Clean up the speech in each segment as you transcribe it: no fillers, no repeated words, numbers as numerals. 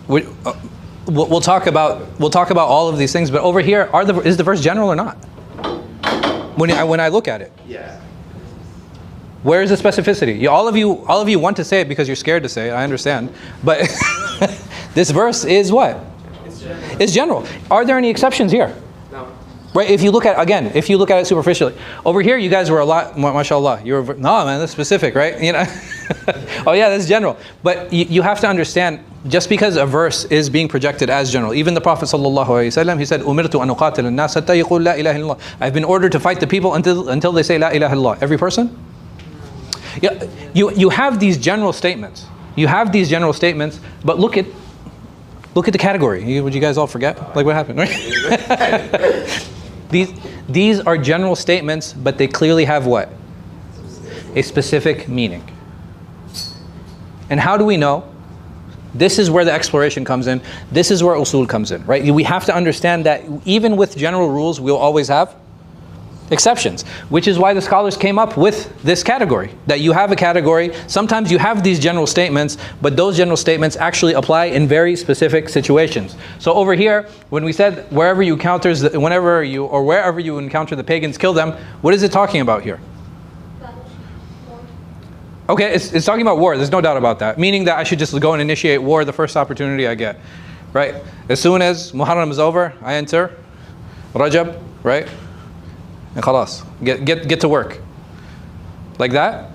we'll talk about all of these things, but over here, is the verse general or not? When I look at it, Yeah. where is the specificity? All of you want to say it because you're scared to say it. I understand, but this verse is what? It's general. Are there any exceptions here? No. Right, if you look at it superficially. Over here, you guys were a lot, mashallah. You were, no man, that's specific, right? You know, oh yeah, that's general. But you have to understand, just because a verse is being projected as general, even the Prophet sallallahu alaihi wasallam, he said, "Umirtu an uqatil an-nas hatta yaqul la ilaha illallah." I've been ordered to fight the people until they say la ilaha illallah. Every person? Yeah, you have these general statements. You have these general statements, but look at the category. Would you guys all forget? Like what happened, right? These are general statements, but they clearly have what? A specific meaning. And how do we know? This is where the exploration comes in. This is where usul comes in, right? We have to understand that even with general rules, we'll always have exceptions, which is why the scholars came up with this category, that you have a category. Sometimes you have these general statements, but those general statements actually apply in very specific situations. So over here, when we said wherever you encounter the pagans, kill them, what is it talking about here? Okay, it's talking about war. There's no doubt about that. Meaning that I should just go and initiate war the first opportunity I get, right? As soon as Muharram is over, I enter Rajab, right? And khalas, get to work. Like that?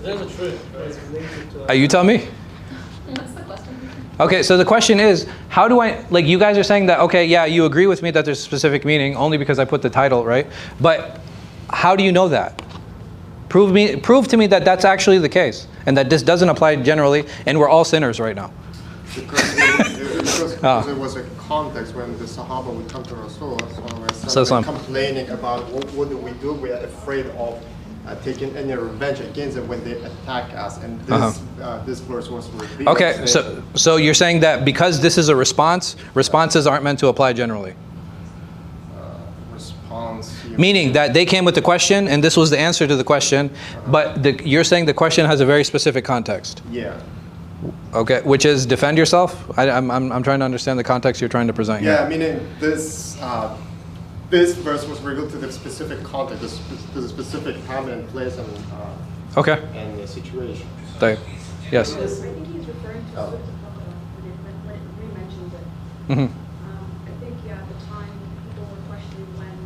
There's a trick. You tell me. What's the question? Okay, so the question is, how do I, like you guys are saying that, okay, yeah, you agree with me that there's a specific meaning only because I put the title, right? But how do you know that? Prove to me that that's actually the case and that this doesn't apply generally and we're all sinners right now. Because there was a context when the Sahaba would come to Rasulullah complaining about what do we do? We are afraid of taking any revenge against them when they attack us, and this this verse was revealed. Okay, so you're saying that because this is a response, responses aren't meant to apply generally. Meaning that they came with the question and this was the answer to the question, but you're saying the question has a very specific context. Yeah. Okay, which is defend yourself? I'm trying to understand the context you're trying to present here. Yeah, meaning this verse was revealed to the specific context, to the specific time and place and and the situation. Yes. I think he's referring to when it re-mentions it. Mm-hmm. I think, yeah, at the time, people were questioning when,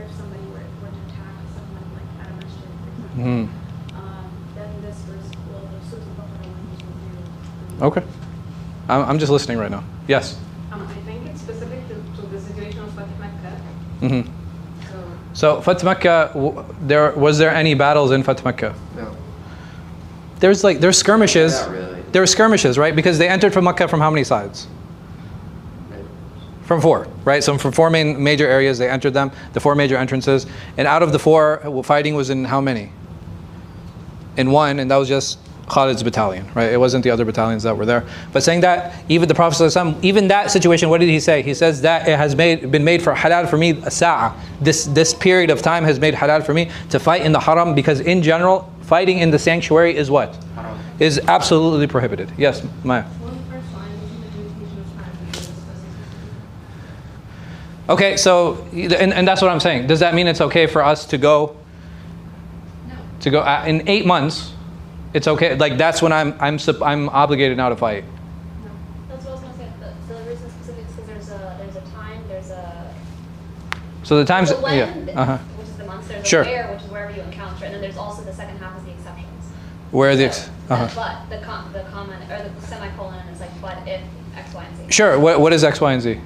if somebody were to attack someone like at a masjid, for example, then this verse, well, the Subup Hokum was reviewed. Okay. I'm just listening right now. Yes? I think it's specific to the situation of Fatih Mecca. Mm-hmm. So Fatih Mecca, was there any battles in Fatih Mecca? No. There's skirmishes. Not really. There were skirmishes, right? Because they entered from Mecca from how many sides? From 4, right? So from 4 major areas, they entered them, the 4 major entrances. And out of the 4, fighting was in how many? In 1, and that was just Khalid's battalion, right? It wasn't the other battalions that were there. But saying that, even the Prophet ﷺ, even that situation, what did he say? He says that it has been made for halal for me, a sa'a. This period of time has made halal for me to fight in the haram, because in general, fighting in the sanctuary is what? Haram. Is absolutely prohibited. Yes, Maya. Okay, so, and that's what I'm saying. Does that mean it's okay for us to go? No. To go in 8 months? It's okay. Like that's when I'm obligated now to fight. No. That's what I was going to say. The reason specific is because there's a time, there's a. So the times, there's a when, yeah. which is the months. There's Sure. a where, which is wherever you encounter, and then there's also the second half is the exceptions. Where are the But the comment or the semicolon is like but if X, Y, and Z. Sure. What is X, Y, and Z?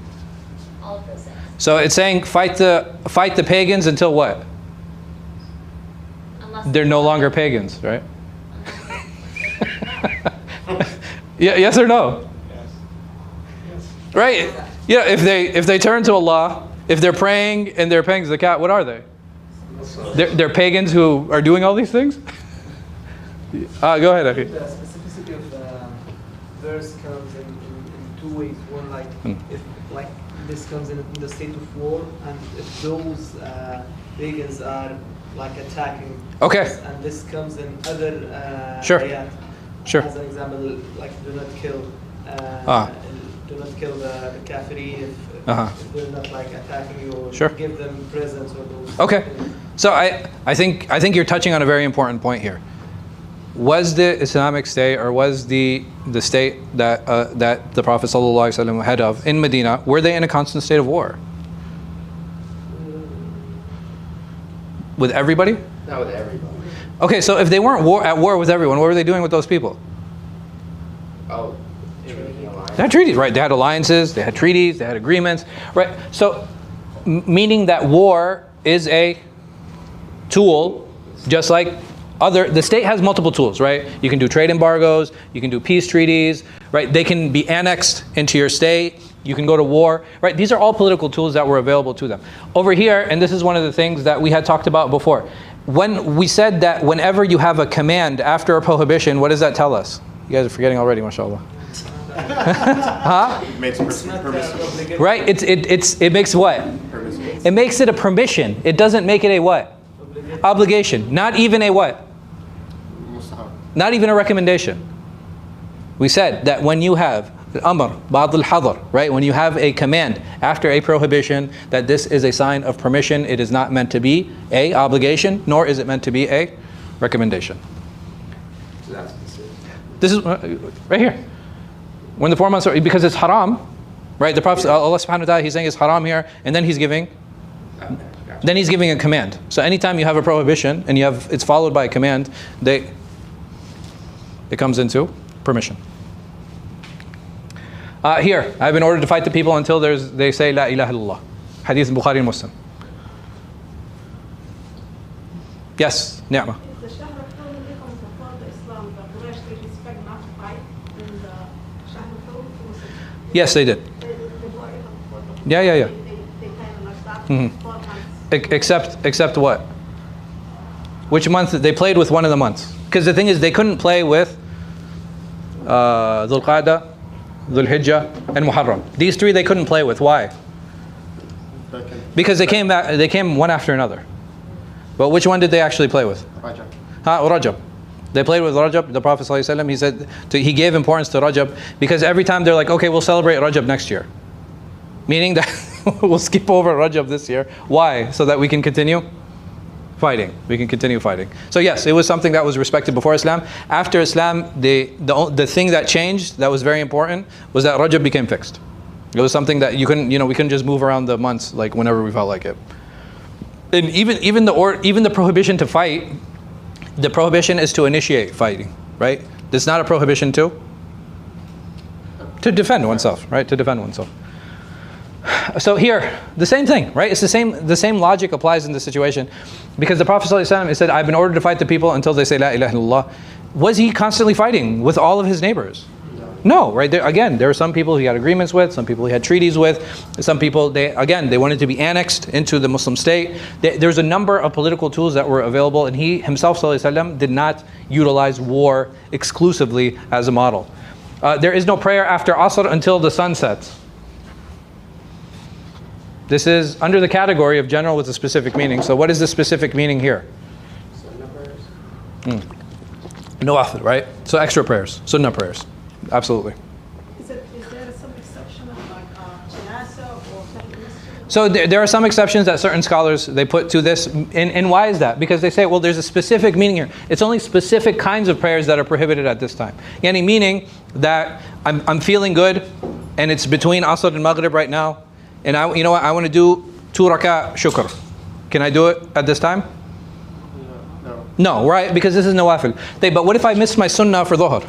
All of those things. So it's saying fight the pagans until what? Unless They're no longer pagans, right? Yeah. Yes or no? Yes. Right. Yeah. If they turn to Allah, if they're praying and they're paying zakat, what are they? They're pagans who are doing all these things. Go ahead, Akhi. The specificity of the verse comes in 2 ways. One, like if this comes in the state of war, and if those pagans are like attacking. Okay. And this comes in other Sure. ayat. Sure. As an example, like do not kill. Do not kill the kafirin if they're not like attacking you, or Sure. give them presents or those. Okay. So I think you're touching on a very important point here. Was the Islamic state, or was the state that that the Prophet ﷺ head of in Medina, were they in a constant state of war? With everybody? Not with everybody. Okay, so if they weren't at war with everyone, what were they doing with those people? Oh, They had treaties, right? They had alliances, they had treaties, they had agreements, right? So, meaning that war is a tool, just like the state has multiple tools, right? You can do trade embargoes, you can do peace treaties, right? They can be annexed into your state, you can go to war, right? These are all political tools that were available to them. Over here, and this is one of the things that we had talked about before, when we said that whenever you have a command after a prohibition, what does that tell us? You guys are forgetting already, mashallah. Huh? It makes permissible. Right? It makes what? It makes it a permission. It doesn't make it a what? Obligation. Not even a what? Not even a recommendation. We said that when you have al-amr, ba'd al-hadr, right? When you have a command after a prohibition, that this is a sign of permission. It is not meant to be a obligation, nor is it meant to be a recommendation. So that's specific. This is right here. When the 4 months are, because it's haram, right? The Prophet, Allah subhanahu wa ta'ala, he's saying it's haram here, and then he's giving a command. So anytime you have a prohibition and it's followed by a command, it comes into permission. Here, I've been ordered to fight the people until they say La ilaha illallah. Hadith in Bukhari and Muslim. Yes, Ni'mah. Is the Shahr al-Hurm becomes the part of Islam that Quraysh they respect not to fight in the Shahr al-Hurm? Yes, they did. They were in the Yeah. They kind of like that. Mhm. 4 months. Except what? Which month? They played with one of the months. Because the thing is, they couldn't play with Dhul Qa'dah, Dhul Hijjah, and Muharram. These three they couldn't play with. Why? Because they came one after another. But which one did they actually play with? Rajab. Rajab. They played with Rajab. The Prophet ﷺ, he said, he gave importance to Rajab because every time they're like, okay, we'll celebrate Rajab next year. Meaning that we'll skip over Rajab this year. Why? So that we can continue fighting. We can continue fighting. So yes, it was something that was respected before Islam. After Islam, the thing that changed that was very important was that Rajab became fixed. It was something that we couldn't just move around the months like whenever we felt like it. And even the prohibition to fight, the prohibition is to initiate fighting, right? It's not a prohibition to defend oneself, right? To defend oneself. So here, the same thing, right? It's the same logic applies in this situation, because the Prophet ﷺ said, "I've been ordered to fight the people until they say La ilaha illallah." Was he constantly fighting with all of his neighbors? No, right? There were some people he had agreements with, some people he had treaties with, some people they wanted to be annexed into the Muslim state. There's a number of political tools that were available, and he himself ﷺ did not utilize war exclusively as a model. There is no prayer after Asr until the sun sets. This is under the category of general with a specific meaning. So what is the specific meaning here? Sunnah prayers. Nawafil, right? So extra prayers, sunnah prayers. Absolutely. Is there some exception like janasa or masjid? So there are some exceptions that certain scholars they put to this, and why is that? Because they say, well, there's a specific meaning here. It's only specific kinds of prayers that are prohibited at this time. Yani meaning that I'm feeling good, and it's between Asr and Maghrib right now, and I want to do 2 rak'ah shukr. Can I do it at this time? No, right? Because this is nawafil. But what if I missed my sunnah for dhuhr?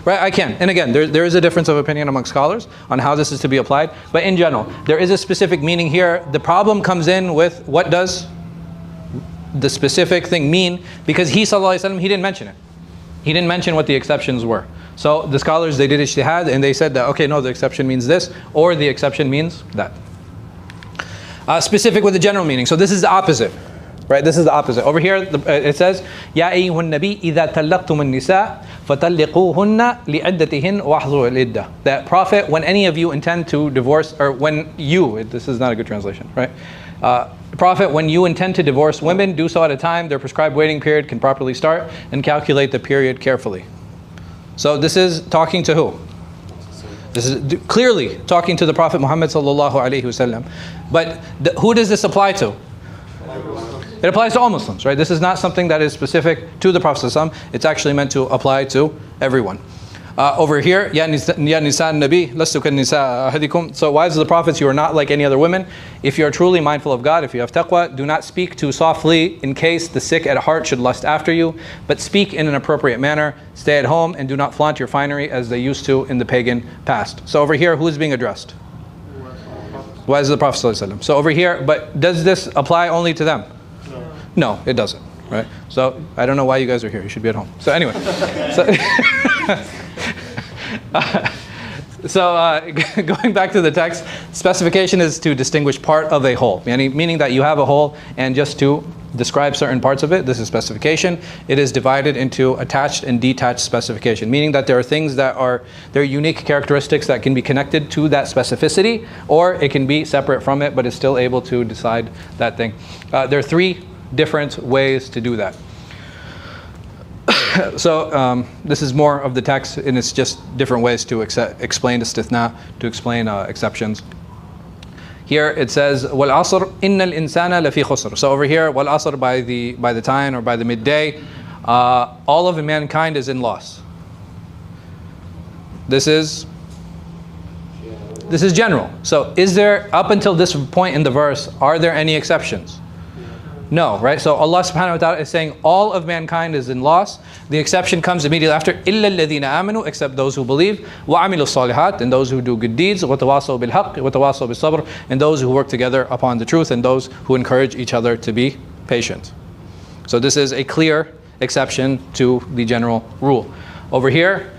Right, I can. And again, there is a difference of opinion among scholars on how this is to be applied. But in general, there is a specific meaning here. The problem comes in with what does the specific thing mean? Because he, sallallahu alaihi wasallam, he didn't mention it. He didn't mention what the exceptions were. So the scholars, they did ijtihad and they said that, okay, no, the exception means this, or the exception means that. Specific with the general meaning. So this is the opposite. Right, this is the opposite. Over here, it says, "Ya ayyuhan nabi, idha talaqtum an-nisa, fatalliquhunna li'iddatihin wahdhuru al-iddah." That Prophet, when any of you intend to divorce, or when you, this is not a good translation, right? Prophet, when you intend to divorce women, do so at a time their prescribed waiting period can properly start, and calculate the period carefully. So this is talking to who? This is clearly talking to the Prophet Muhammad sallallahu alaihi wasallam. But who does this apply to? It applies to all Muslims, right? This is not something that is specific to the Prophet sallallahu alaihi wasallam. It's actually meant to apply to everyone. Over here, Ya Nisa Nabi, lastu kan nisa ahadikum. So wives of the prophets, you are not like any other women. If you are truly mindful of God, if you have taqwa, do not speak too softly in case the sick at heart should lust after you, but speak in an appropriate manner. Stay at home and do not flaunt your finery as they used to in the pagan past. So over here, who is being addressed? Wives of the Prophet sallallahu alaihi wasallam. So over here, but does this apply only to them? No, it doesn't. Right? So I don't know why you guys are here. You should be at home. So anyway, going back to the text, specification is to distinguish part of a whole, meaning that you have a whole, and just to describe certain parts of it. This is specification. It is divided into attached and detached specification, meaning that there are things that are their unique characteristics that can be connected to that specificity, or it can be separate from it, but is still able to decide that thing. There are three different ways to do that. So this is more of the text, and it's just different ways to explain istithna, to explain exceptions. Here it says wal asr innal insana lafi khusr. So over here, wal asr by the time or by the midday, all of mankind is in loss. This is general. So is there, up until this point in the verse, are there any exceptions? No, right? So Allah subhanahu wa ta'ala is saying all of mankind is in loss. The exception comes immediately after, إِلَّا الَّذِينَ آمَنُوا, except those who believe, وَعَمِلُوا الصَّالِحَاتِ, and those who do good deeds, وَتَوَاصَوْا بِالْحَقِّ وَتَوَاصَوْا بِالصَّبْرِ, and those who work together upon the truth, and those who encourage each other to be patient. So this is a clear exception to the general rule. Over here,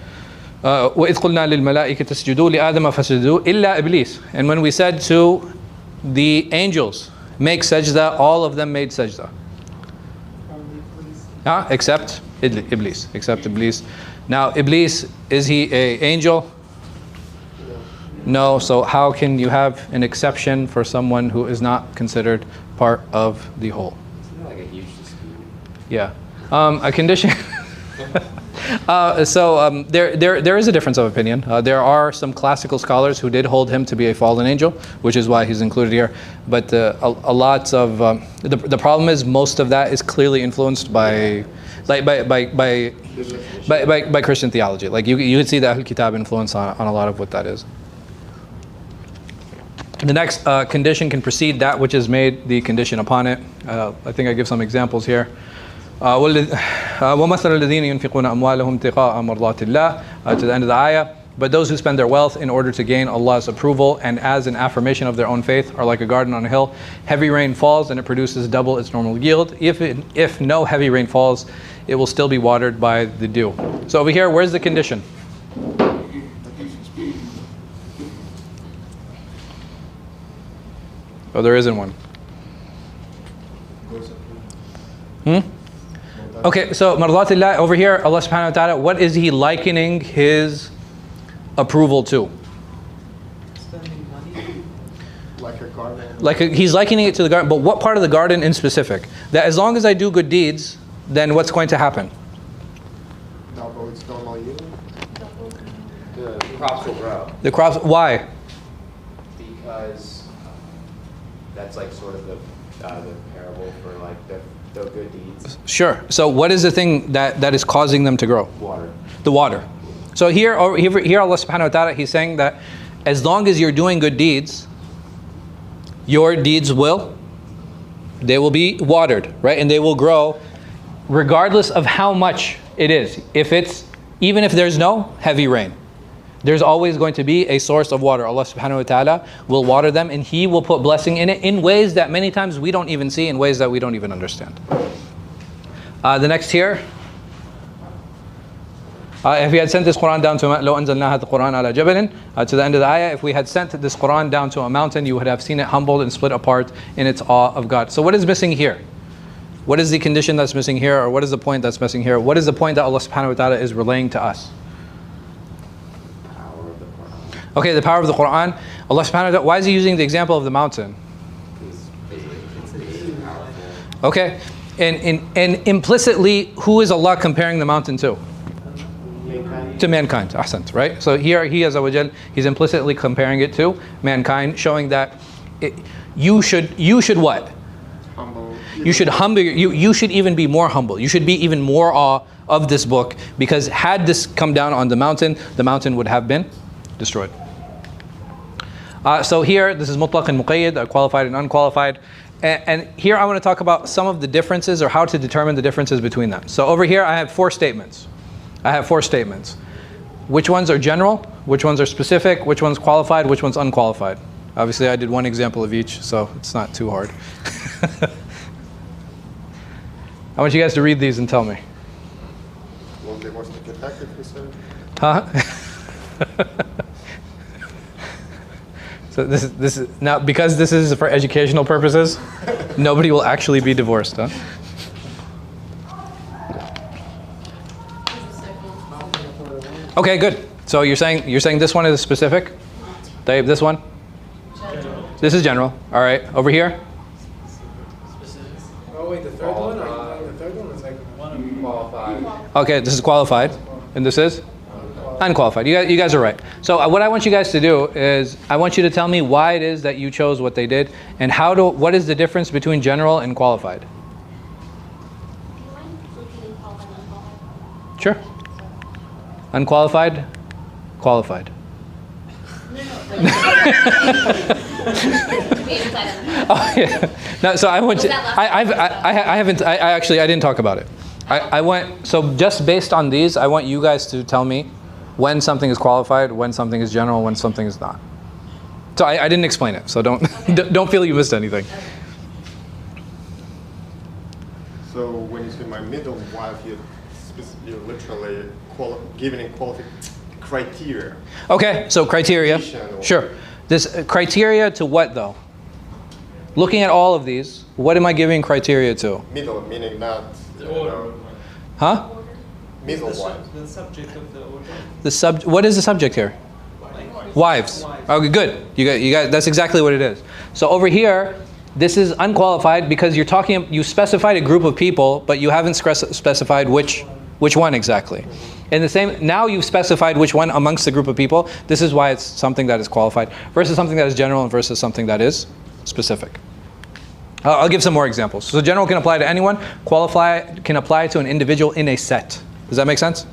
وَإِذْ قُلْنَا لِلْمَلَائِكَةِ اسْجُدُوا لِآدَمَ فَسَجَدُوا إِلَّا إِبْلِيسَ. And when we said to the angels, make sajda, all of them made sajda. Except Iblis. Except Iblis. Now, Iblis, is he an angel? No. So how can you have an exception for someone who is not considered part of the whole? Isn't that like a huge dispute? Yeah. A condition. There is a difference of opinion. There are some classical scholars who did hold him to be a fallen angel, which is why he's included here. But a lot of the problem is most of that is clearly influenced by Christian theology. Like you could see the Ahl Kitab influence on a lot of what that is. The next condition can precede that which is made the condition upon it. I think I give some examples here. وَمَثَلُ الَّذِينَ يُنْفِقُونَ أَمْوَالَهُمْ ابْتِغَاءَ مَرْضَاتِ اللَّهِ, to the end of the ayah. But those who spend their wealth in order to gain Allah's approval and as an affirmation of their own faith are like a garden on a hill. Heavy rain falls and it produces double its normal yield. If no heavy rain falls, it will still be watered by the dew. So over here, where's the condition? Oh, there isn't one. Okay, so mardatillah, over here, Allah subhanahu wa ta'ala, what is He likening His approval to? Spending money. Like a garden. He's likening it to the garden, but what part of the garden in specific? That as long as I do good deeds, then what's going to happen? Double its normal yield. The crops will grow. The crops, why? Because that's like sort of the parable for like the good deeds. Sure. So what is the thing that is causing them to grow? Water. The water. So here Allah subhanahu wa ta'ala, He's saying that as long as you're doing good deeds, your deeds will be watered, right? And they will grow regardless of how much it is. Even if there's no heavy rain, there's always going to be a source of water. Allah subhanahu wa ta'ala will water them, and He will put blessing in it in ways that many times we don't even see, in ways that we don't even understand. The next here. If we had sent this Quran down to لو أنزلنا هذا القرآن على جبل, to the end of the ayah, if we had sent this Quran down to a mountain, you would have seen it humbled and split apart in its awe of God. So what is missing here? What is the condition that's missing here, or what is the point that's missing here? What is the point that Allah subhanahu wa ta'ala is relaying to us? Okay, the power of the Quran. Allah subhanahu wa ta'ala, why is He using the example of the mountain? Okay? And implicitly, who is Allah comparing the mountain to? To mankind. Ahsant, right? So here, He Azza wa Jal, He's implicitly comparing it to mankind, showing that you should what? Humble. You should humble. You should even be more humble. You should be even more awe of this book, because had this come down on the mountain would have been destroyed. So here, this is mutlaq and muqayyad, qualified and unqualified. And here I want to talk about some of the differences, or how to determine the differences between them. So over here I have 4 statements. Which ones are general? Which ones are specific? Which one's qualified? Which one's unqualified? Obviously I did one example of each, so it's not too hard. I want you guys to read these and tell me. Well, they must be effectively said. Huh? So this is now, because this is for educational purposes, nobody will actually be divorced, huh? Okay, good. So you're saying this one is specific? Tayyib, this one? General. This is general. All right. Over here? Specific. Oh wait, the third one? The third one is like one of Qualified. Okay, this is qualified. And this is? Unqualified. You guys are right. So what I want you guys to do is, I want you to tell me why it is that you chose what they did, and what is the difference between general and qualified? Do you mind repeating qualified and unqualified? Sure. Unqualified, qualified. No. To be inside of them. Oh yeah. No, so I want Was to. that last I haven't. I actually didn't talk about it. I want, so just based on these, I want you guys to tell me when something is qualified, when something is general, when something is not. So I didn't explain it, so don't don't feel you missed anything. So when you say my middle wife, you're literally giving criteria. Okay, so criteria. Sure. This criteria to what though? Looking at all of these, what am I giving criteria to? Middle, meaning not, Huh? middle wife. The subject of the order. What is the subject here? Wives. Okay, good. You got. That's exactly what it is. So over here, this is unqualified because you specified a group of people, but you haven't specified which one exactly. And the same, now you've specified which one amongst the group of people. This is why it's something that is qualified versus something that is general and versus something that is specific. I'll give some more examples. So general can apply to anyone. Qualified can apply to an individual in a set. Does that make sense?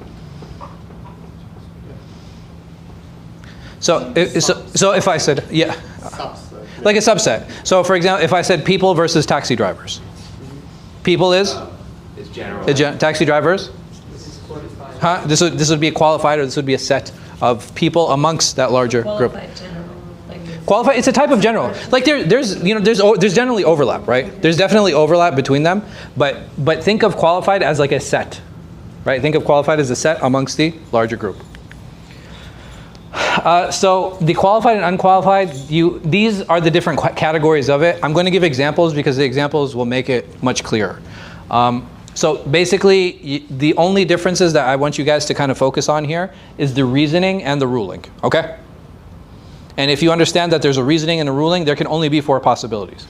So if I said, yeah, Subset. like a subset. So for example, if I said people versus taxi drivers. People is? It's general. Taxi drivers? This is qualified. Huh? This would be a qualified, or this would be a set of people amongst that larger group. Qualified general. Like this. Qualified, it's a type of general. Like there's generally overlap, right? There's definitely overlap between them, but think of qualified as like a set, right? Think of qualified as a set amongst the larger group. So the qualified and unqualified, these are the different categories of it. I'm going to give examples because the examples will make it much clearer. So basically, the only differences that I want you guys to kind of focus on here is the reasoning and the ruling, okay? And if you understand that there's a reasoning and a ruling, there can only be 4 possibilities.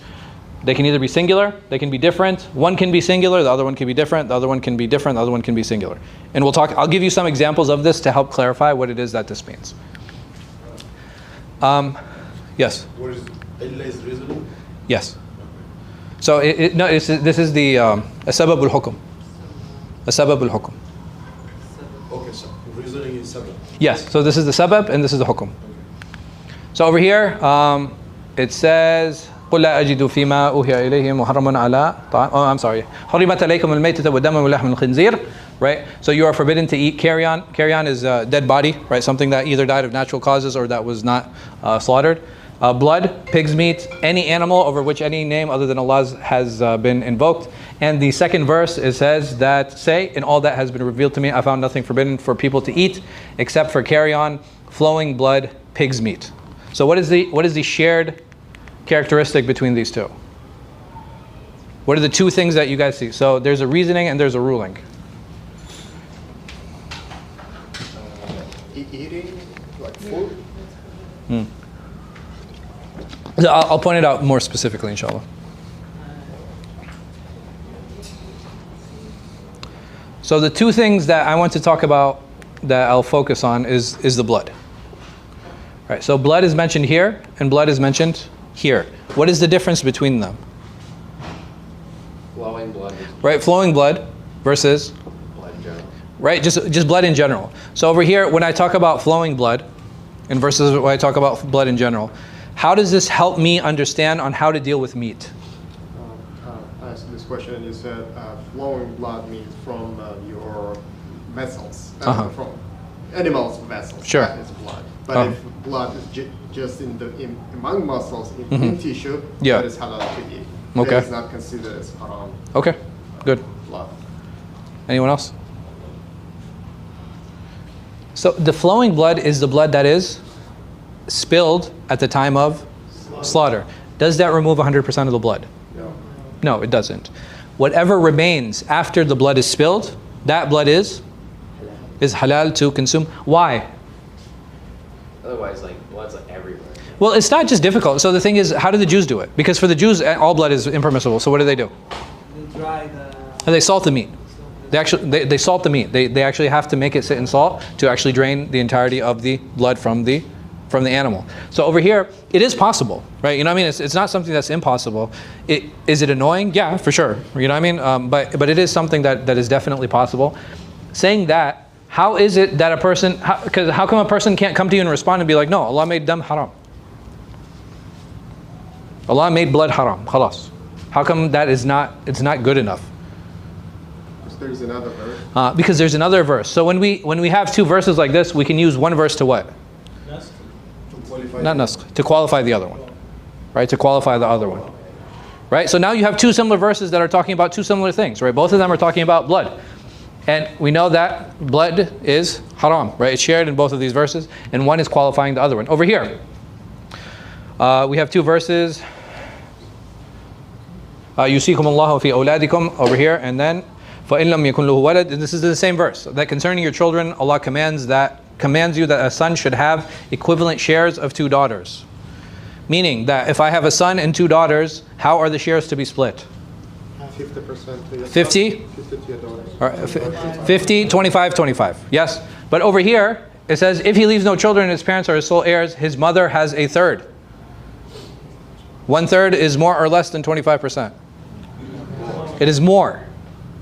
They can either be singular, they can be different. One can be singular, the other one can be different, the other one can be different, the other one can be singular. And I'll give you some examples of this to help clarify what it is that this means. Yes? What is illa is reasoning? Yes. So this is the Subup Hokum. Subup Hokum. Okay, so reasoning is sabab. Yes, so this is the Subup and this is the Hukum. So over here, it says, قُلْ لَا أَجِدُ فِي مَا أُوحِيَ إِلَيْهِ مُحَرَّمٌ عَلَىٰ طَعَامٍ. Oh, I'm sorry. حُرِّمَتْ عَلَيْكُمُ الْمَيْتَةُ وَالدَّمُ وَلَحْمُ الْخِنْزِيرِ. Right? So you are forbidden to eat carrion. Carrion is a dead body, right? Something that either died of natural causes or that was not slaughtered. Blood, pig's meat, any animal over which any name other than Allah's has been invoked. And the second verse, it says that, say, in all that has been revealed to me, I found nothing forbidden for people to eat except for carrion, flowing blood, pig's meat. So what is the shared characteristic between these two? What are the two things that you guys see? So there's a reasoning and there's a ruling. Eating, like food? So I'll point it out more specifically, inshallah. So the two things that I want to talk about that I'll focus on is the blood. All right, so blood is mentioned here and blood is mentioned here. What is the difference between them? Flowing blood. Right, flowing blood versus? Blood in general. Right, just blood in general. So over here, when I talk about flowing blood and versus when I talk about blood in general, how does this help me understand on how to deal with meat? I asked this question and you said flowing blood means from your vessels, from animals' vessels. Sure. That is blood. But if blood is just among muscles in tissue, that is halal to eat. Okay. That is not considered as haram. Okay, good. Blood. Anyone else? So the flowing blood is the blood that is spilled at the time of slaughter. Does that remove 100% of the blood? No. No, it doesn't. Whatever remains after the blood is spilled, that blood is halal to consume. Why? Otherwise, like blood's like everywhere. Well, it's not just difficult. So the thing is, how do the Jews do it? Because for the Jews, all blood is impermissible. So what do? They dry the... And they salt the meat. They salt the meat. They actually have to make it sit in salt to actually drain the entirety of the blood from the animal. So over here, it is possible, right? You know what I mean? It's not something that's impossible. Is it annoying? Yeah, for sure. You know what I mean? But it is something that is definitely possible. Saying that, how is it that a person, how come a person can't come to you and respond and be like, no, Allah made them haram. Allah made blood haram, khalas. How come that is it's not good enough? There's another verse. Because there's another verse. So when we have two verses like this, we can use one verse to what? Not naskh, to qualify the other one. Right? To qualify the other one. Right? So now you have two similar verses that are talking about two similar things, right? Both of them are talking about blood. And we know that blood is haram, right? It's shared in both of these verses, and one is qualifying the other one. Over here, we have two verses. يُوصِيكُمُ اللَّهُ فِي أَوْلَادِكُمْ over here, and then فَإِنْ لَمْ يَكُنْ لَهُ وَلَدٍ. And this is the same verse. That concerning your children, Allah commands you that a son should have equivalent shares of two daughters. Meaning that if I have a son and two daughters, how are the shares to be split? 50% to your 50? 50 to your daughters. All right, 50, 25, 25. Yes? But over here, it says, if he leaves no children and his parents are his sole heirs, his mother has a third. 1/3 is more or less than 25%. It is more.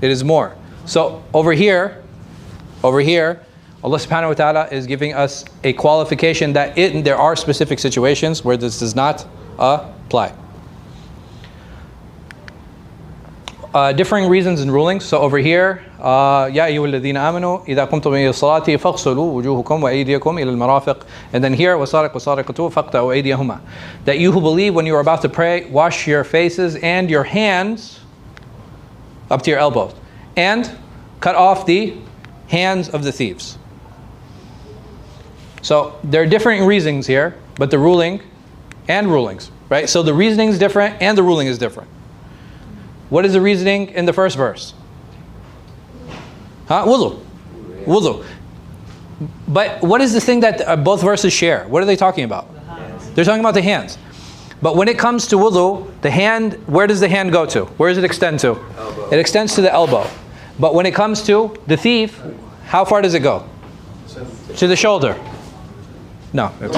It is more. So over here, Allah subhanahu wa ta'ala is giving us a qualification that there are specific situations where this does not apply. Differing reasons and rulings. So over here, يا أيها الذين آمنوا إذا قمتم إلى الصلاة فاغسلوا وجوهكم وأيديكم إلى المرافق. And then here, وَسَارِقُ وَسَارِقَةُ فَاقْطَعُوا أَيْدِيَهُمَا. That you who believe, when you are about to pray, wash your faces and your hands up to your elbows, and cut off the hands of the thieves. So there are differing reasons here, but the ruling and rulings, right? So the reasoning is different and the ruling is different. What is the reasoning in the first verse? Wudu. Wudu. But what is the thing that both verses share? What are they talking about? They're talking about the hands. But when it comes to wudu, the hand, where does the hand go to? Where does it extend to? Elbow. It extends to the elbow. But when it comes to the thief, how far does it go? To the shoulder. No. It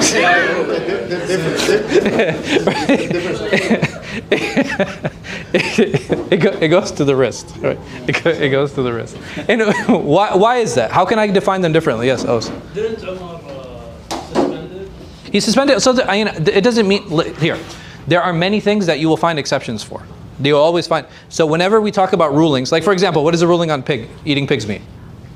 goes to the wrist. Right? It goes to the wrist. And why is that? How can I define them differently? Yes, Os. Didn't Umar suspend it? He suspended. So it doesn't mean here. There are many things that you will find exceptions for. You will always find. So whenever we talk about rulings, like for example, what is the ruling on eating pig's meat?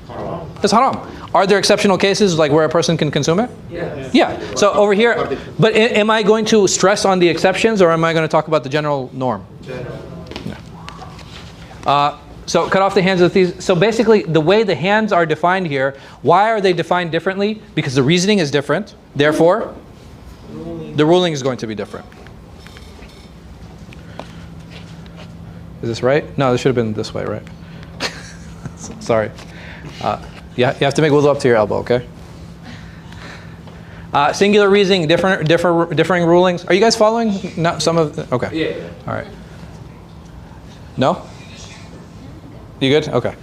Haram. It's haram. Are there exceptional cases like where a person can consume it? Yes. Yeah. So over here, but am I going to stress on the exceptions, or am I going to talk about the general norm? General. Yeah. So cut off the hands of the thieves. So basically, the way the hands are defined here, why are they defined differently? Because the reasoning is different. Therefore, the ruling is going to be different. Is this right? No, this should have been this way, right? Sorry. You have to make wudu up to your elbow, okay? Singular reasoning, differing rulings. Are you guys following? No, some of. Okay. Yeah. All right. No? You good? Okay.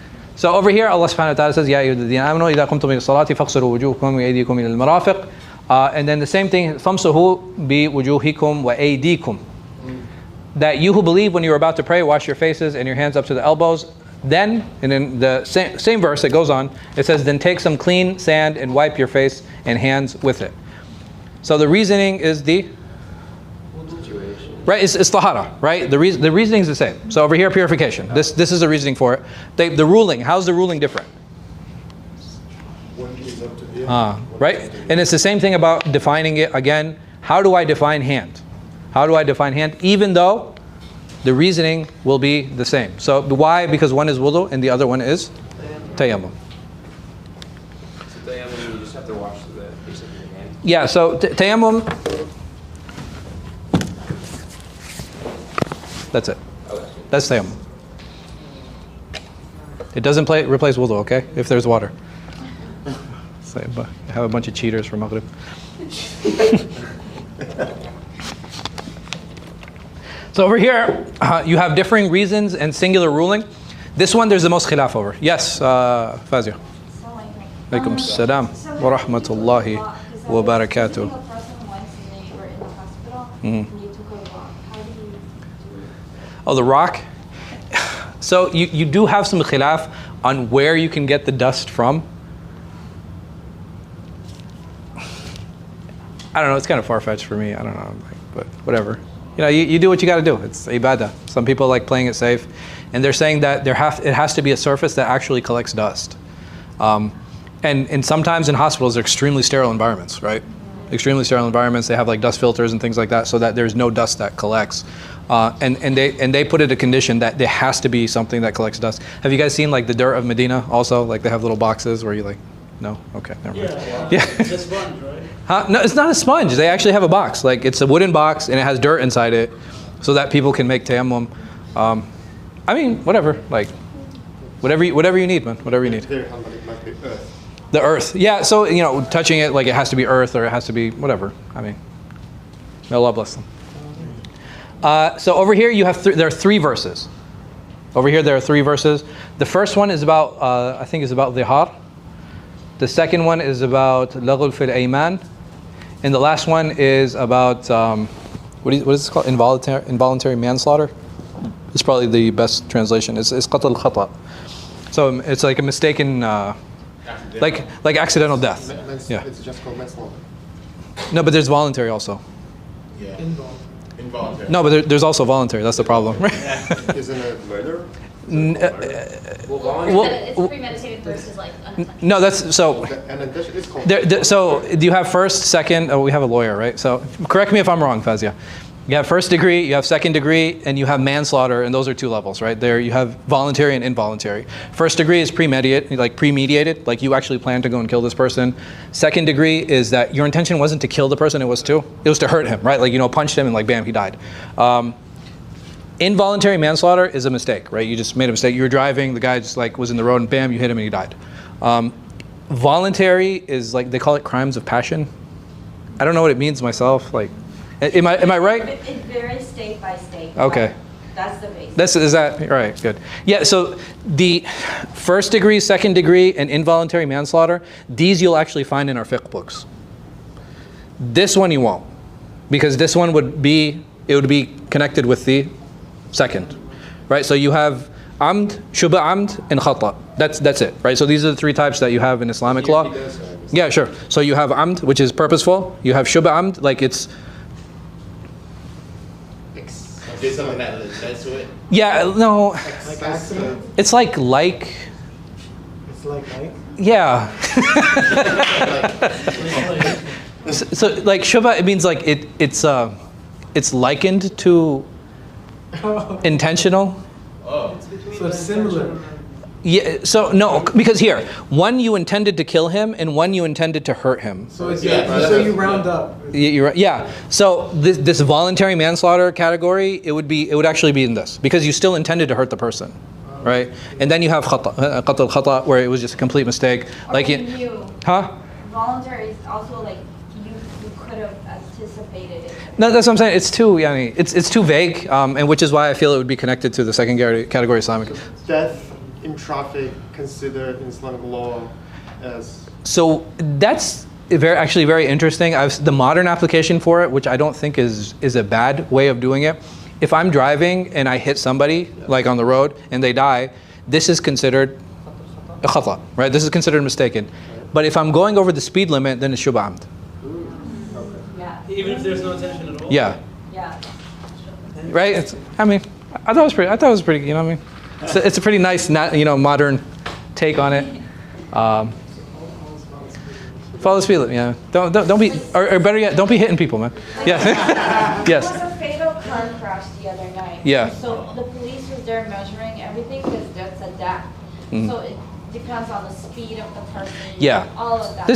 So over here, Allah subhanahu wa ta'ala says, يَا أَيُّهَا الَّذِينَ آمَنُوا إِذَا قُمْتُمْ إِلَى الصَّلَاةِ فَاغْسِلُوا وُجُوهَكُمْ وَأَيْدِيَكُمْ إِلَى الْمَرَافِقِ. And then the same thing, فَامْسَحُوا بِوُجُوهِكُمْ وَأَيْدِيكُمْ. That you who believe, when you're about to pray, wash your faces and your hands up to the elbows. Then, and in the same verse, it goes on, it says, then take some clean sand and wipe your face and hands with it. So the reasoning is the right, it's tahara, right? The reasoning is the same. So over here, purification. This is the reasoning for it. The ruling, how's the ruling different? Right? And it's the same thing about defining it again. How do I define hand? How do I define hand? Even though the reasoning will be the same. So why? Because one is wudu and the other one is tayammum. So tayammum, you just have to wash the base of your hand? Yeah, so tayammum, that's it. That's tayammum. It doesn't replace wudu, okay? If there's water. So, I have a bunch of cheaters for Maghrib. So over here, you have differing reasons and singular ruling. This one, there's the most khilaf over. Yes, Fazia. Alaikum salam wa rahmatullahi wa barakatuh. Oh, the rock? So you do have some khilaf on where you can get the dust from. I don't know, it's kind of far-fetched for me. I don't know, but whatever. You know, you do what you got to do. It's ibadah. Some people like playing it safe, and they're saying that it has to be a surface that actually collects dust. And sometimes in hospitals, they're extremely sterile environments, right? Extremely sterile environments. They have like dust filters and things like that, so that there's no dust that collects. And they put it a condition that there has to be something that collects dust. Have you guys seen like the dirt of Medina? Also, like they have little boxes where you like. No? Okay, never mind. Yeah. It's a sponge, right? Huh? No, it's not a sponge. They actually have a box. Like it's a wooden box and it has dirt inside it, so that people can make tayammum. I mean, whatever. Like, whatever you need, man. Whatever you need. The earth. Yeah. So you know, touching it, like it has to be earth or it has to be whatever. I mean, may Allah bless them. So over here you have there are 3 verses. Over here there are 3 verses. The first one is about I think is about dhihar. The second one is about laghul fil ayman, and the last one is about what is this called? Involuntary manslaughter. It's probably the best translation. It's qatl khata. So it's like a mistaken, like accidental death. Yeah. It's just called manslaughter. No, but there's voluntary also. Yeah. Involuntary. No, but there's also voluntary. That's the problem. Isn't it murder? It's premeditated versus like unintentional. No, that's so. And intention is called. So do you have first, second? Oh, we have a lawyer, right? So correct me if I'm wrong, Fazia. You have first degree, you have second degree, and you have manslaughter, and those are 2 levels, right? There you have voluntary and involuntary. First degree is premeditated, like you actually plan to go and kill this person. Second degree is that your intention wasn't to kill the person, it was to hurt him, right? Like, you know, punched him and like bam, he died. Involuntary manslaughter is a mistake, right? You just made a mistake. You were driving, the guy just like was in the road and bam, you hit him and he died. Voluntary is like, they call it crimes of passion. I don't know what it means myself. Like, am I right? It varies state by state. Okay. That's the basis. Is that right? Good. Yeah. So the first degree, second degree, and involuntary manslaughter, these you'll actually find in our fiqh books. This one you won't, because this one would be connected with the second, right? So you have amd, shubha amd, and khata. That's it, right? So these are the 3 types that you have in Islamic law. Yeah, sure. So you have amd, which is purposeful. You have shubha amd, like it's. Did something that led to it? Yeah, no. Like accident? It's like. It's like? Yeah. So like shubha, it means like it's likened to intentional. Oh. So it's similar. Yeah. So no, because here, one you intended to kill him, and one you intended to hurt him. So it's so you round up. Yeah. So this voluntary manslaughter category, it would actually be in this, because you still intended to hurt the person, right? And then you have khata, qatl khata, where it was just a complete mistake. Like voluntary is also like you could have anticipated it. No, that's what I'm saying. It's too, it's too vague, and which is why I feel it would be connected to the second category Islamic. Death in traffic considered in Islamic law as? So that's actually very interesting. The modern application for it, which I don't think is a bad way of doing it. If I'm driving and I hit somebody like on the road and they die, this is considered a khata, right? This is considered mistaken. But if I'm going over the speed limit, then it's shubha amd. Yeah. Even if there's no intention at all? Yeah. Yeah. Right? I thought it was pretty, you know what I mean? It's a pretty nice, modern take on it. Follow the speed limit, yeah. Don't be, or better yet, don't be hitting people, man. Yeah. Yes. There was a fatal car crash the other night. Yeah. So the police was there measuring everything because that's a DAC. So it depends on the speed of the person. Yeah. All of that.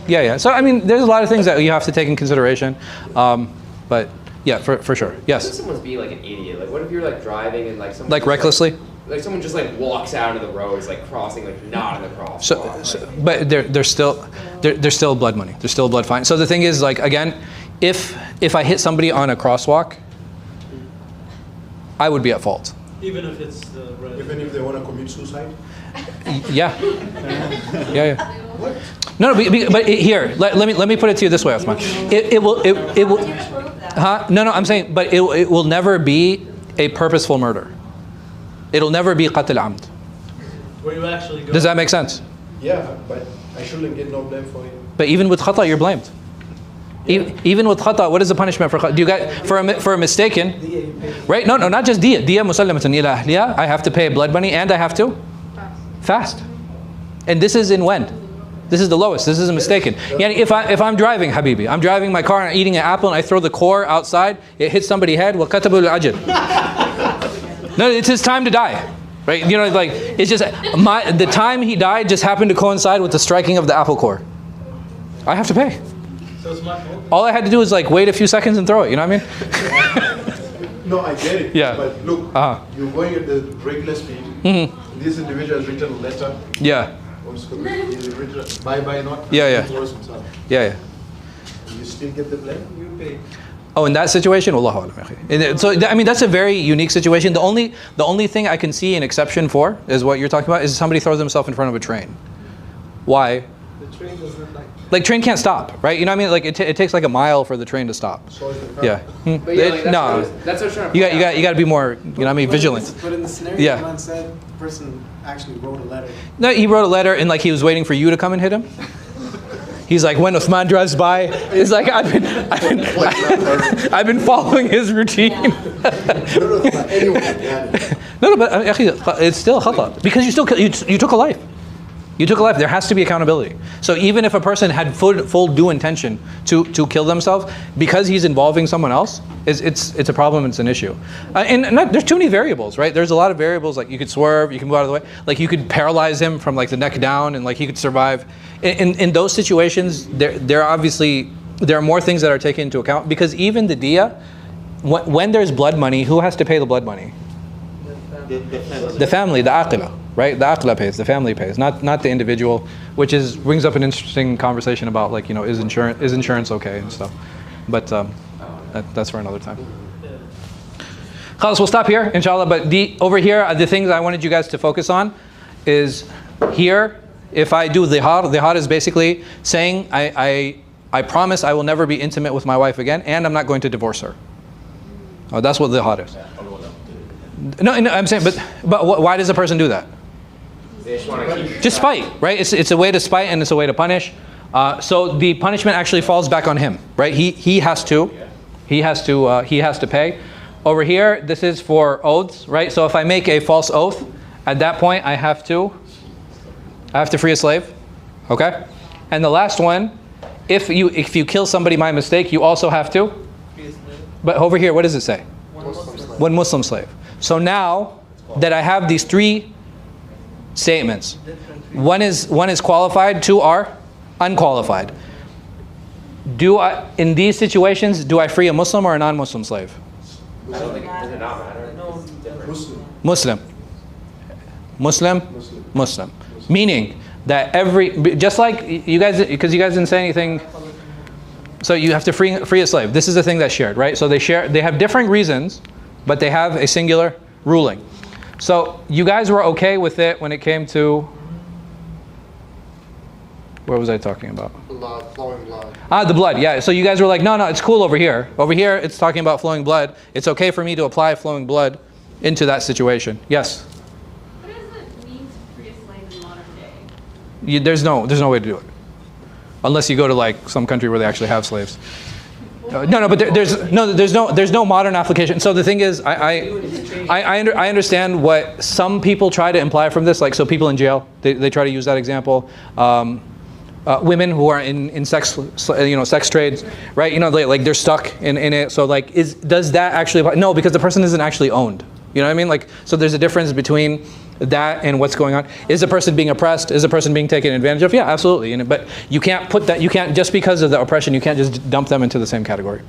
Yeah. So there's a lot of things that you have to take in consideration, but yeah, for sure. Yes. What if someone's being like an idiot? Like, what if you're like driving and like someone Like recklessly? Like someone just like walks out into the road, is like crossing, like not in the crosswalk. But there's still blood money. There's still blood fine. So the thing is, like, again, if I hit somebody on a crosswalk, I would be at fault. Even if it's the red. Even if they want to commit suicide? Yeah. What? No, but here, let me put it to you this way, Osman. It will. Huh? No, I'm saying, but it will never be a purposeful murder. It'll never be qatl amd. Where you actually go. Does that make sense? Yeah, but I shouldn't get no blame for it. But even with khata, you're blamed. Even with khata, what is the punishment for khata? Do you get for a mistaken? Right? No, not just diya. Diya musallamatan ila ahliha. I have to pay blood money and I have to fast. And this is in when? This is the lowest. This is a mistaken. Yeah, if I'm driving, Habibi, I'm driving my car and I'm eating an apple and I throw the core outside, it hits somebody's head. Well, katabu al-ajr. No, it's his time to die, right? Like it's just the time he died just happened to coincide with the striking of the apple core. I have to pay. So it's my fault. All I had to do was like wait a few seconds and throw it. You know what I mean? No, I get it. Yeah. But look, you're going at the regular speed. Mm-hmm. This individual has written a letter. Yeah. Bye not. Yeah. Yeah. You still get the blame. You pay. Oh, in that situation, Wallahu alam. So that's a very unique situation. The only thing I can see an exception for is what you're talking about is somebody throws himself in front of a train. Why? The train does not like train can't stop, right? You know what I mean? Like it takes like a mile for the train to stop. Yeah. But yeah, like, no. That's what I was trying to you got to be more, vigilant. But in the scenario, Yeah. man said the person actually wrote a letter. No, he wrote a letter and like he was waiting for you to come and hit him. He's like, when Uthman drives by, it's like I've been following his routine. No, but it's still khata because you took a life. You took a life. There has to be accountability. So even if a person had full due intention to kill themselves, because he's involving someone else, it's a problem. It's an issue. There's too many variables, right? There's a lot of variables. Like you could swerve, you can move out of the way. Like you could paralyze him from like the neck down, and like he could survive. In those situations, there are more things that are taken into account because even the diya, when there's blood money, who has to pay the blood money? The family, the aqila. Right, the aqla pays, the family pays, not the individual, which brings up an interesting conversation about like is insurance okay and stuff, but that's for another time. Khalas, we'll stop here, inshallah. But over here, the things I wanted you guys to focus on is here. If I do dhihar is basically saying I promise I will never be intimate with my wife again, and I'm not going to divorce her. Oh, that's what dhihar is. No, I'm saying, but why does a person do that? They just want to keep just spite, right? It's a way to spite and it's a way to punish. So the punishment actually falls back on him, right? He has to pay. Over here, this is for oaths, right? So if I make a false oath, at that point I have to free a slave, okay? And the last one, if you kill somebody by mistake, you also have to. But over here, what does it say? One Muslim slave. So now that I have these three statements, one is qualified, two are unqualified. In these situations, do I free a Muslim or a non-Muslim slave? I don't think does it not matter. Muslim. Meaning that just like you guys, because you guys didn't say anything. So you have to free a slave. This is the thing that's shared, right? So they have different reasons, but they have a singular ruling. So you guys were okay with it when it came to, what was I talking about? Blood, flowing blood. Ah, the blood, yeah. So you guys were like, no, it's cool over here. Over here, it's talking about flowing blood. It's okay for me to apply flowing blood into that situation. Yes? What does it mean to free a slave in modern day? There's no way to do it. Unless you go to like some country where they actually have slaves. No, but there's no modern application. So the thing is, I understand what some people try to imply from this. Like, so people in jail, they try to use that example. Women who are in sex, sex trades, right? Like they're stuck in it. So like, does that actually apply? No, because the person isn't actually owned. You know what I mean? Like, so there's a difference between that and what's going on. Is the person being oppressed? Is the person being taken advantage of? Yeah, absolutely. But you can't put that. You can't, just because of the oppression, you can't just dump them into the same category.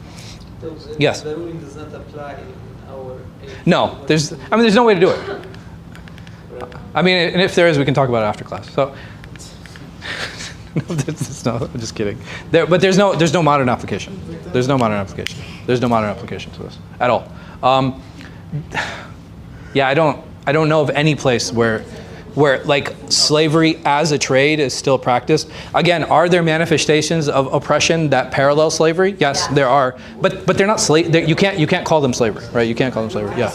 Yes. The ruling does not apply in our age. No, there's no way to do it. I mean, and if there is, we can talk about it after class. So. No, I'm just kidding. But there's no modern application. There's no modern application. There's no modern application to this at all. Yeah, I don't know of any place where like slavery as a trade is still practiced. Again, are there manifestations of oppression that parallel slavery? Yes, there are. But they're not slave. You can't call them slavery, right? You can't call them slavery. Yeah.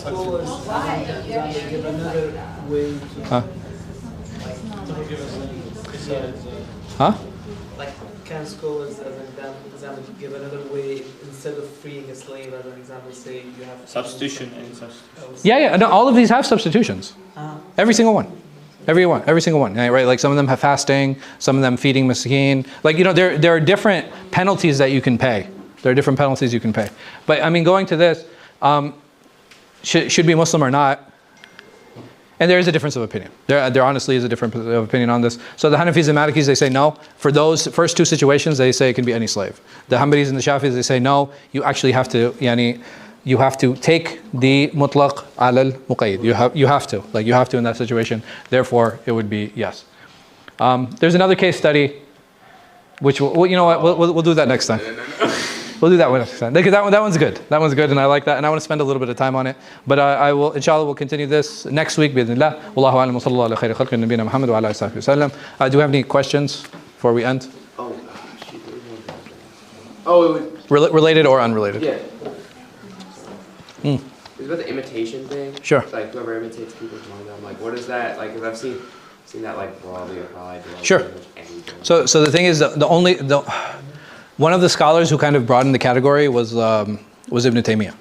Huh? Huh? Like, can scholars, as an example, give another way instead of freeing a slave? As an example, say you have substitution and substitution. Yeah. No, all of these have substitutions. Every single one. Every single one. Right? Like some of them have fasting, some of them feeding miskin. Like there are different penalties that you can pay. There are different penalties you can pay. But I mean, going to this, should be Muslim or not? And there is a difference of opinion. There honestly is a difference of opinion on this. So the Hanafis and Malikis, they say no. For those first two situations, they say it can be any slave. The Hanbalis and the Shafis, they say no. You actually have to, you have to take the mutlaq al muqayyid. You have to. Like you have to in that situation. Therefore, it would be yes. There's another case study, which we'll do that next time. We'll do that one next time. Because that one's good. That one's good, and I like that. And I want to spend a little bit of time on it. But I will, inshallah, we'll continue this next week. Bi'idhnillah. Wallahu a'lam wa sallallahu ala khayri khalqi nabiyina Muhammad wa ala alihi wa sallam. Do we have any questions before we end? Related or unrelated? Yeah. It's about the imitation thing. Sure. Like whoever imitates people, I'm like, what is that? Like, because I've seen that like broadly applied to like sure. pretty much anything. So the thing is, one of the scholars who kind of broadened the category was Ibn Taymiyyah.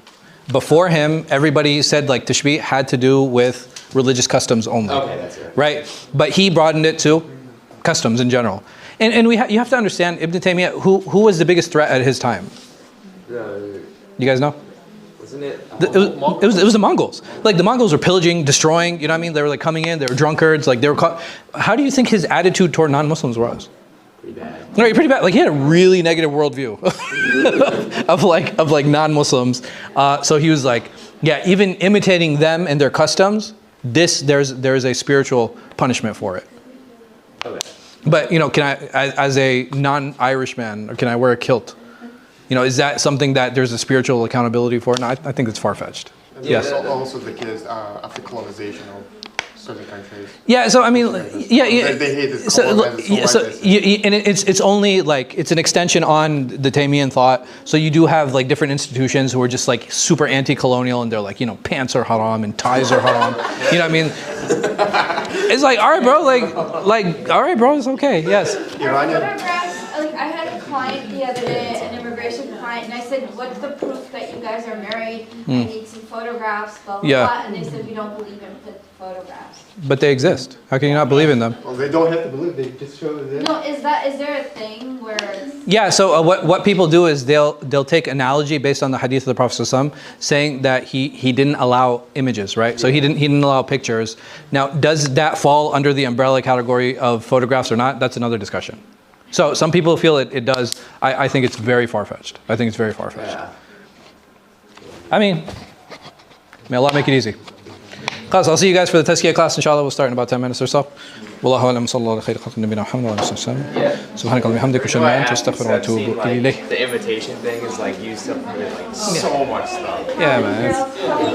Before him, everybody said like tashbih had to do with religious customs only. Okay, that's it. Right? But he broadened it to customs in general. And you have to understand, Ibn Taymiyyah, who was the biggest threat at his time? You guys know? Wasn't it? It was the Mongols. Like the Mongols were pillaging, destroying. You know what I mean? They were like coming in. They were drunkards. Like they were. How do you think his attitude toward non-Muslims was? Pretty bad. No, pretty bad. Like he had a really negative worldview of like non-Muslims. So he was like, yeah, even imitating them and their customs, there's a spiritual punishment for it. Okay. But can I, as a non-Irish man, or can I wear a kilt? Is that something that there's a spiritual accountability for? No, I think it's far-fetched. Yes. Also the case after colonization of certain countries. Yeah. So I mean, yeah. They hate this. And it's only like it's an extension on the Taymiyyah thought. So you do have like different institutions who are just like super anti-colonial, and they're like, pants are haram and ties are haram. You know what I mean? It's like, all right, bro. Like, all right, bro. It's okay. Yes. Like I had a client the other day, an immigration client, and I said, "What's the proof that you guys are married? I need some photographs, blah blah blah." And they said, "We don't believe in photographs." But they exist. How can you not believe in them? Well, they don't have to believe. They just show it. No, is there a thing where? Yeah. So what people do is they'll take analogy based on the hadith of the Prophet ﷺ, saying that he didn't allow images, right? So he didn't allow pictures. Now, does that fall under the umbrella category of photographs or not? That's another discussion. So some people feel it does. I think it's very far-fetched. Yeah. I mean, may Allah make it easy. Class, I'll see you guys for the tazkiyah class. Inshallah, we'll start in about 10 minutes or so. Wallahu a'lam, sallallahu ala khayri khalqi nabiyina Muhammad wa ala alihi wa sallam. Subhanaka wa bihamdika, ashhadu an la ilaha illa anta, astaghfiruka wa atubu ilayk. The imitation thing is like used up for like so much stuff. Yeah, man.